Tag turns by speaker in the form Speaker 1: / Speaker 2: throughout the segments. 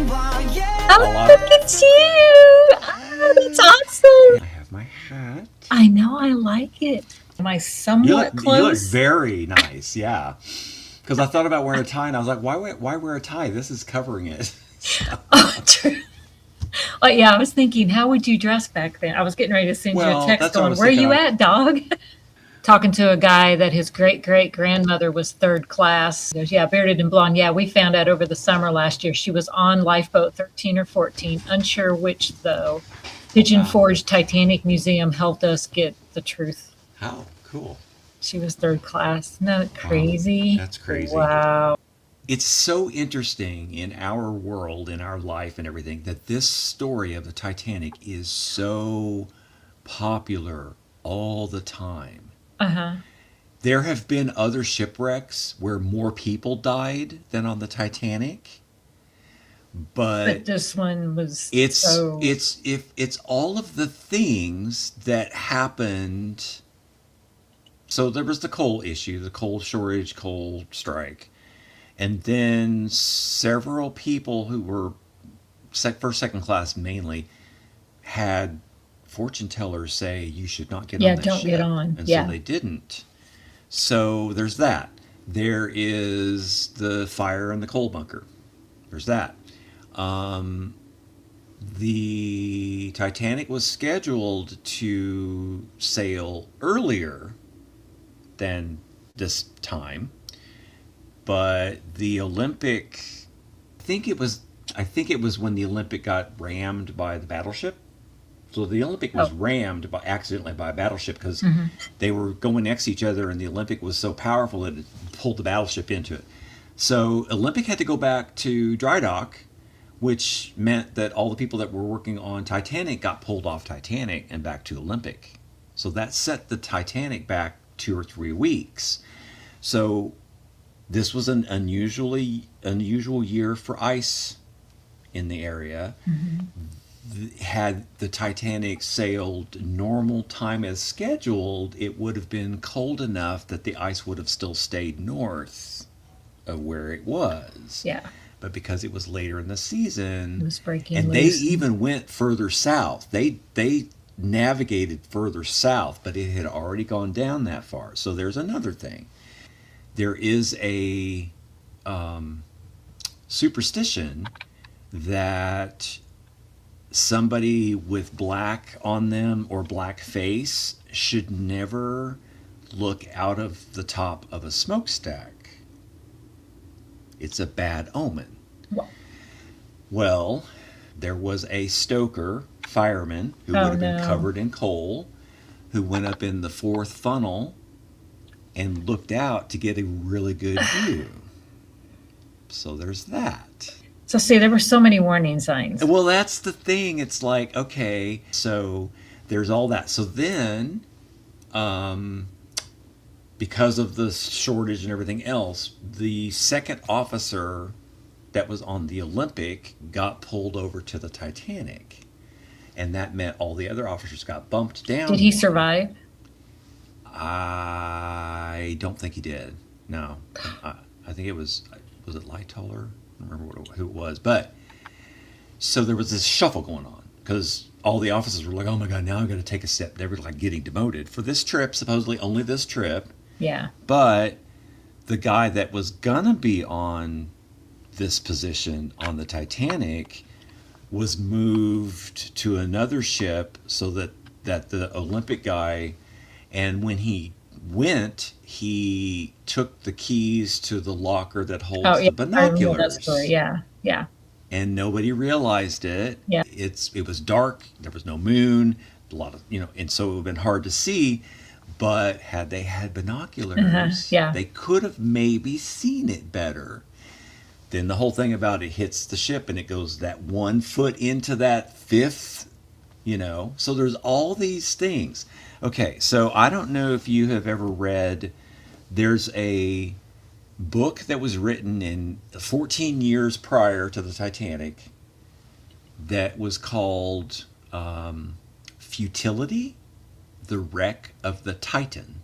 Speaker 1: Oh, look at you. Oh, that's awesome.
Speaker 2: I have my hat.
Speaker 1: I know, I like it. Am I somewhat
Speaker 2: You look
Speaker 1: close?
Speaker 2: very nice, yeah. Because I thought about wearing a tie, and I was like, why wear a tie? This is covering it.
Speaker 1: Oh, true. Well, yeah, I was thinking, how would you dress back then? I was getting ready to send you a
Speaker 2: Well,
Speaker 1: text
Speaker 2: that's what I
Speaker 1: going,
Speaker 2: was
Speaker 1: where are
Speaker 2: thinking.
Speaker 1: you at, dog? Talking to a guy that his great great grandmother was third class. He goes, yeah, bearded and blonde. Yeah, we found out over the summer last year she was on lifeboat 13 or 14, unsure which though. Pigeon
Speaker 2: Wow.
Speaker 1: Forge Titanic Museum helped us get the truth.
Speaker 2: How cool.
Speaker 1: She was third class. Isn't that
Speaker 2: Wow.
Speaker 1: crazy?
Speaker 2: That's crazy.
Speaker 1: Wow.
Speaker 2: It's so interesting in our world, in our life, and everything that this story of the Titanic is so popular all the time.
Speaker 1: Uh huh.
Speaker 2: There have been other shipwrecks where more people died than on the Titanic, but
Speaker 1: But this one was
Speaker 2: it's
Speaker 1: so.
Speaker 2: it's if it's all of the things that happened. So there was the coal issue, the coal shortage, coal strike, and then several people who were first, second class mainly had fortune tellers say you should not get
Speaker 1: Yeah,
Speaker 2: on that
Speaker 1: don't get
Speaker 2: ship,
Speaker 1: on.
Speaker 2: and so
Speaker 1: Yeah.
Speaker 2: they didn't. So there's that. There is the fire in the coal bunker. There's that. Um, the Titanic was scheduled to sail earlier than this time, but the Olympic, I think it was, I think it was when the Olympic got rammed by the battleship. So the Olympic was
Speaker 1: Oh.
Speaker 2: rammed by accidentally by a battleship because
Speaker 1: Hmm.
Speaker 2: they were going next to each other, and the Olympic was so powerful that it pulled the battleship into it. So Olympic had to go back to dry dock, which meant that all the people that were working on Titanic got pulled off Titanic and back to Olympic. So that set the Titanic back 2 or 3 weeks. So this was an unusual year for ice in the area. Had the Titanic sailed normal time as scheduled, it would have been cold enough that the ice would have still stayed north of where it was.
Speaker 1: Yeah.
Speaker 2: But because it was later in the
Speaker 1: It
Speaker 2: season,
Speaker 1: was breaking
Speaker 2: and they
Speaker 1: loose.
Speaker 2: even went further south. They navigated further south, but it had already gone down that far. So there's another thing. There is a superstition that somebody with black on them or black face should never look out of the top of a smokestack. It's a bad omen.
Speaker 1: Well,
Speaker 2: Well, there was a stoker, fireman, who
Speaker 1: oh
Speaker 2: would have been
Speaker 1: no.
Speaker 2: covered in coal, who went up in the fourth funnel and looked out to get a really good view. So there's that.
Speaker 1: So see, there were so many warning signs.
Speaker 2: Well, that's the thing. It's like, okay, so there's all that. So then, because of the shortage and everything else, the second officer that was on the Olympic got pulled over to the Titanic. And that meant all the other officers got bumped down.
Speaker 1: Did he survive?
Speaker 2: I don't think he did. No. I think it was it Lightoller? I don't remember who it was. But so there was this shuffle going on because all the officers were like, oh my God, now I've got to take a step. They were like getting demoted for this trip, supposedly only this trip.
Speaker 1: Yeah.
Speaker 2: But the guy that was going to be on this position on the Titanic was moved to another ship so that the Olympic guy, and when he went, he took the keys to the locker that holds
Speaker 1: Oh yeah.
Speaker 2: the
Speaker 1: I remember that story.
Speaker 2: binoculars,
Speaker 1: Yeah. Yeah.
Speaker 2: and nobody realized it.
Speaker 1: Yeah.
Speaker 2: It was dark. There was no moon. A lot of and so it would have been hard to see. But had they had binoculars,
Speaker 1: Yeah.
Speaker 2: they could have maybe seen it better. Then the whole thing about it hits the ship and it goes that 1 foot into that fifth, So there's all these things. Okay, so I don't know if you have ever read, there's a book that was written in 14 years prior to the Titanic that was called Futility, the Wreck of the Titan.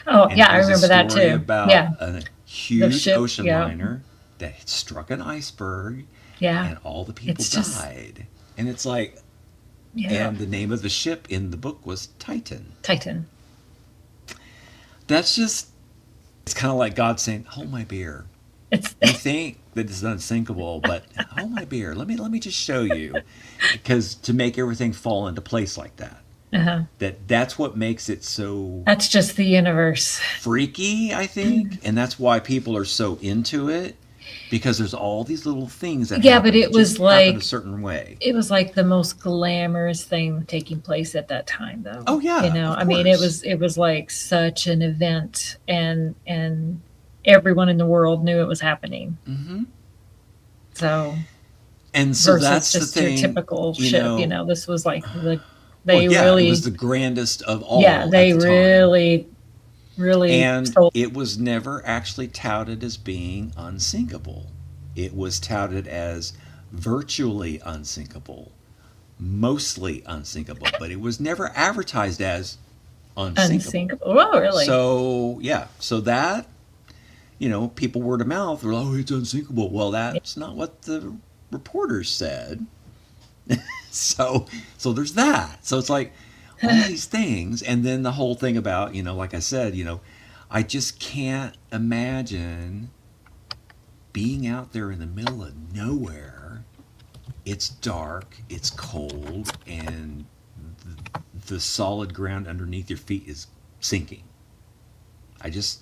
Speaker 1: Oh
Speaker 2: And
Speaker 1: yeah,
Speaker 2: it
Speaker 1: I
Speaker 2: was
Speaker 1: remember
Speaker 2: a
Speaker 1: that
Speaker 2: story
Speaker 1: too.
Speaker 2: about
Speaker 1: Yeah.
Speaker 2: a
Speaker 1: The
Speaker 2: huge
Speaker 1: ship.
Speaker 2: ocean
Speaker 1: Yeah.
Speaker 2: liner that had struck an iceberg
Speaker 1: Yeah.
Speaker 2: and all the people
Speaker 1: It's just,
Speaker 2: died. And it's like,
Speaker 1: yeah.
Speaker 2: and the name of the ship in the book was Titan.
Speaker 1: Titan.
Speaker 2: That's just, it's kind of like God saying, hold my beer.
Speaker 1: It's,
Speaker 2: You think that it's unsinkable, but hold my beer. Let me just show you, because to make everything fall into place like that,
Speaker 1: uh-huh.
Speaker 2: that's what makes it so
Speaker 1: That's just the universe.
Speaker 2: freaky, I think, and that's why people are so into it, because there's all these little things that
Speaker 1: Yeah, but
Speaker 2: happen that just happen a certain way.
Speaker 1: it was like the most glamorous thing taking place at that time, though.
Speaker 2: Oh yeah, of
Speaker 1: I mean,
Speaker 2: course.
Speaker 1: it was like such an event, and everyone in the world knew it was happening.
Speaker 2: Hmm.
Speaker 1: So
Speaker 2: And so
Speaker 1: versus
Speaker 2: that's the
Speaker 1: just your
Speaker 2: thing,
Speaker 1: typical
Speaker 2: you
Speaker 1: ship,
Speaker 2: know.
Speaker 1: this was like
Speaker 2: Well,
Speaker 1: they
Speaker 2: yeah, it was
Speaker 1: really,
Speaker 2: the grandest of
Speaker 1: yeah,
Speaker 2: all at
Speaker 1: they
Speaker 2: the time,
Speaker 1: really, really
Speaker 2: and
Speaker 1: sold.
Speaker 2: it was never actually touted as being unsinkable. It was touted as virtually unsinkable, mostly unsinkable, but it was never advertised as unsinkable.
Speaker 1: Unsinkable. Oh, really?
Speaker 2: So yeah, so that, people word of mouth were like, oh, it's unsinkable. Well,
Speaker 1: Yeah.
Speaker 2: that's not what the reporters said. So there's that. So it's like all these things, and then the whole thing about, like I said, I just can't imagine being out there in the middle of nowhere. It's dark, it's cold, and the solid ground underneath your feet is sinking. I just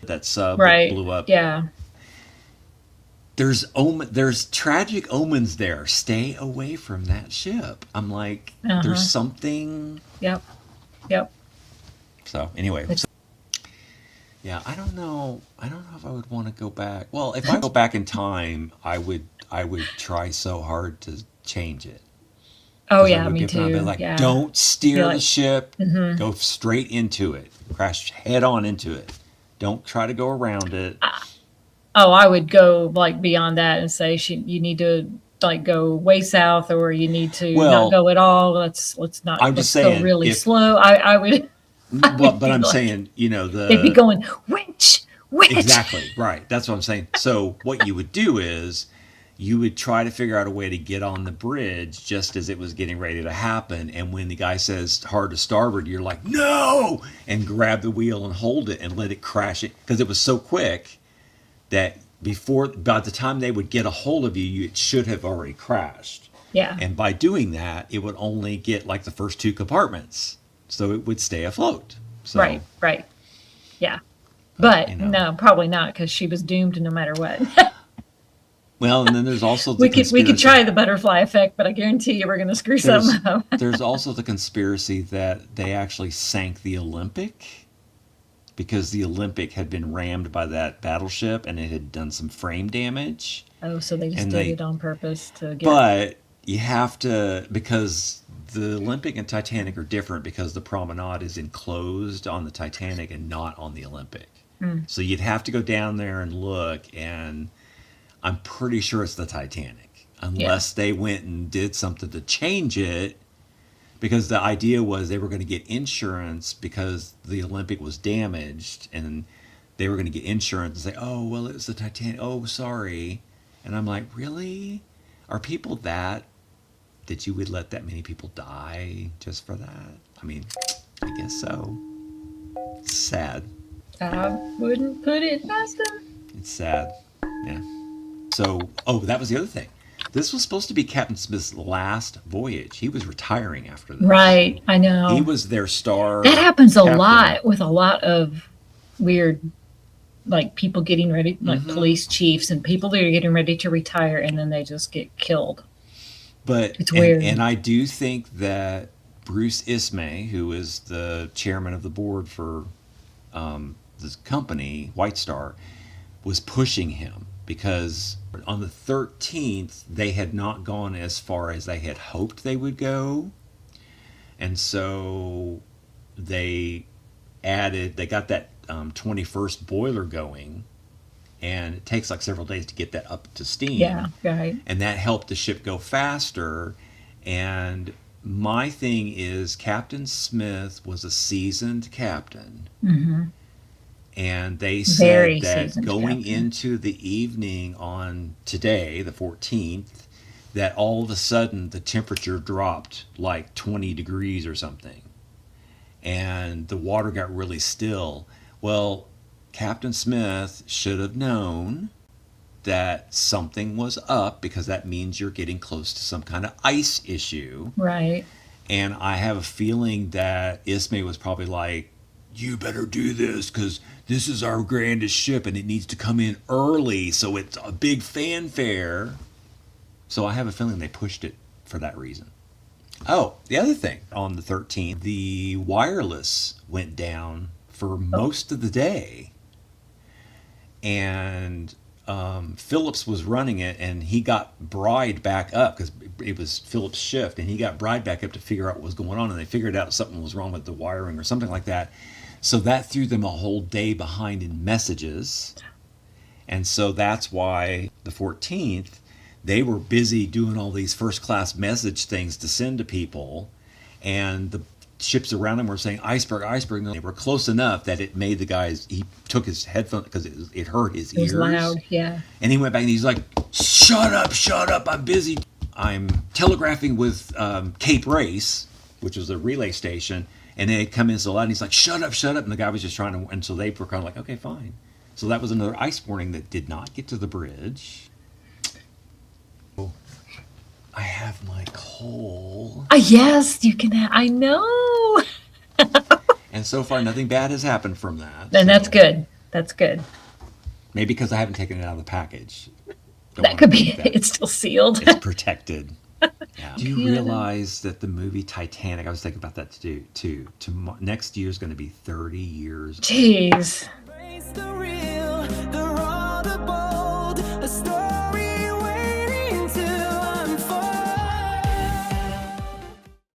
Speaker 2: that sub that
Speaker 1: Right.
Speaker 2: blew up.
Speaker 1: Yeah.
Speaker 2: There's tragic omens there. Stay away from that ship. I'm like, there's
Speaker 1: Uh-huh.
Speaker 2: something.
Speaker 1: Yep. Yep.
Speaker 2: So anyway,
Speaker 1: It's,
Speaker 2: yeah, I don't know. I don't know if I would want to go back. Well, if I go back in time, I would try so hard to change it,
Speaker 1: oh
Speaker 2: because I
Speaker 1: yeah,
Speaker 2: would
Speaker 1: me
Speaker 2: get around and be
Speaker 1: too.
Speaker 2: like,
Speaker 1: Yeah.
Speaker 2: don't
Speaker 1: Be
Speaker 2: steer the
Speaker 1: like,
Speaker 2: ship,
Speaker 1: hmm
Speaker 2: go straight into it, crash head on into it. Don't try to go around it.
Speaker 1: oh, I would go like beyond that and say you need to like go way south, or you need to not
Speaker 2: Well,
Speaker 1: go at all.
Speaker 2: I'm just
Speaker 1: Let's go
Speaker 2: saying
Speaker 1: really
Speaker 2: if,
Speaker 1: slow. I would I would
Speaker 2: but
Speaker 1: be
Speaker 2: I'm
Speaker 1: like,
Speaker 2: saying,
Speaker 1: they'd be going winch, winch.
Speaker 2: exactly right. That's what I'm saying. So what you would do is you would try to figure out a way to get on the bridge just as it was getting ready to happen. And when the guy says hard to starboard, you're like, no, and grab the wheel and hold it and let it crash it, because it was so quick that by the time they would get a hold of you, it should have already crashed.
Speaker 1: Yeah.
Speaker 2: And by doing that, it would only get like the first two compartments, so it would stay afloat. So,
Speaker 1: Right. Right. Yeah. But
Speaker 2: you know,
Speaker 1: no, probably not, because she was doomed no matter what.
Speaker 2: well, and then there's also the
Speaker 1: We could
Speaker 2: conspiracy.
Speaker 1: try the butterfly effect, but I guarantee you we're going to screw
Speaker 2: There's
Speaker 1: something up.
Speaker 2: there's also the conspiracy that they actually sank the Olympic, because the Olympic had been rammed by that battleship and it had done some frame damage.
Speaker 1: Oh, so they just
Speaker 2: And
Speaker 1: did
Speaker 2: they
Speaker 1: it on purpose to get.
Speaker 2: But you have to, because the Olympic and Titanic are different, because the promenade is enclosed on the Titanic and not on the Olympic.
Speaker 1: Mm,
Speaker 2: So you'd have to go down there and look, and I'm pretty sure it's the Titanic,
Speaker 1: yeah.
Speaker 2: unless they went and did something to change it, because the idea was they were going to get insurance because the Olympic was damaged, and they were going to get insurance and say, "Oh, well, it's the Titanic. Oh, sorry." And I'm like, "Really? Are people that you would let that many people die just for that?" I mean, I guess so. It's sad.
Speaker 1: I wouldn't put it past them.
Speaker 2: It's sad. Yeah. So, oh, that was the other thing. This was supposed to be Captain Smith's last voyage. He was retiring after this.
Speaker 1: Right. I
Speaker 2: He
Speaker 1: know.
Speaker 2: was their
Speaker 1: That
Speaker 2: star
Speaker 1: happens a
Speaker 2: captain.
Speaker 1: lot with a lot of weird, like people getting ready, like
Speaker 2: Hmm.
Speaker 1: police chiefs and people that are getting ready to retire, and then they just get killed.
Speaker 2: But
Speaker 1: It's
Speaker 2: and
Speaker 1: weird.
Speaker 2: and I do think that Bruce Ismay, who is the chairman of the board for this company, White Star, was pushing him, because on the 13th they had not gone as far as they had hoped they would go, and so they they got that 21st boiler going, and it takes like several days to get that up to
Speaker 1: Yeah.
Speaker 2: steam,
Speaker 1: Right.
Speaker 2: and that helped the ship go faster. And my thing is, Captain Smith was a seasoned captain,
Speaker 1: Hmm.
Speaker 2: And they said
Speaker 1: Very
Speaker 2: that
Speaker 1: seasoned
Speaker 2: going
Speaker 1: captain.
Speaker 2: into the evening on today, the 14th, that all of a sudden the temperature dropped like 20 degrees or something. And the water got really still. Well, Captain Smith should have known that something was up because that means you're getting close to some kind of ice issue.
Speaker 1: Right.
Speaker 2: And I have a feeling that Ismay was probably like, you better do this because this is our grandest ship and it needs to come in early, so it's a big fanfare. So I have a feeling they pushed it for that reason. Oh, the other thing, on the 13th, the wireless went down for
Speaker 1: Oh,
Speaker 2: most of the day. And Phillips was running it, and he got Bride back up because it was Phillips' shift, and he got Bride back up to figure out what was going on, and they figured out something was wrong with the wiring or something like that. So that threw them a whole day behind in messages, and so that's why the 14th they were busy doing all these first class message things to send to people, and the ships around them were saying iceberg, iceberg. And they were close enough that it made the guys. He took his headphones because it hurt his
Speaker 1: it was
Speaker 2: ears,
Speaker 1: loud. Yeah.
Speaker 2: and he went back and he's like, shut up, I'm busy. I'm telegraphing with Cape Race, which was a relay station, and they had come in so loud, and he's like, shut up, and the guy was just trying to, and so they were kind of like, okay, fine. So that was another ice warning that did not get to the bridge. I have my coal.
Speaker 1: Yes, you can. I know.
Speaker 2: And so far, nothing bad has happened from that.
Speaker 1: And that's
Speaker 2: So
Speaker 1: good. That's good.
Speaker 2: maybe because I haven't taken it out of the package. Don't
Speaker 1: That
Speaker 2: want
Speaker 1: could
Speaker 2: to
Speaker 1: be
Speaker 2: think that
Speaker 1: it's still sealed.
Speaker 2: it's protected. Yeah. Do you
Speaker 1: Yeah.
Speaker 2: realize that the movie Titanic? I was thinking about that too. Next year is going to be 30 years.
Speaker 1: Jeez.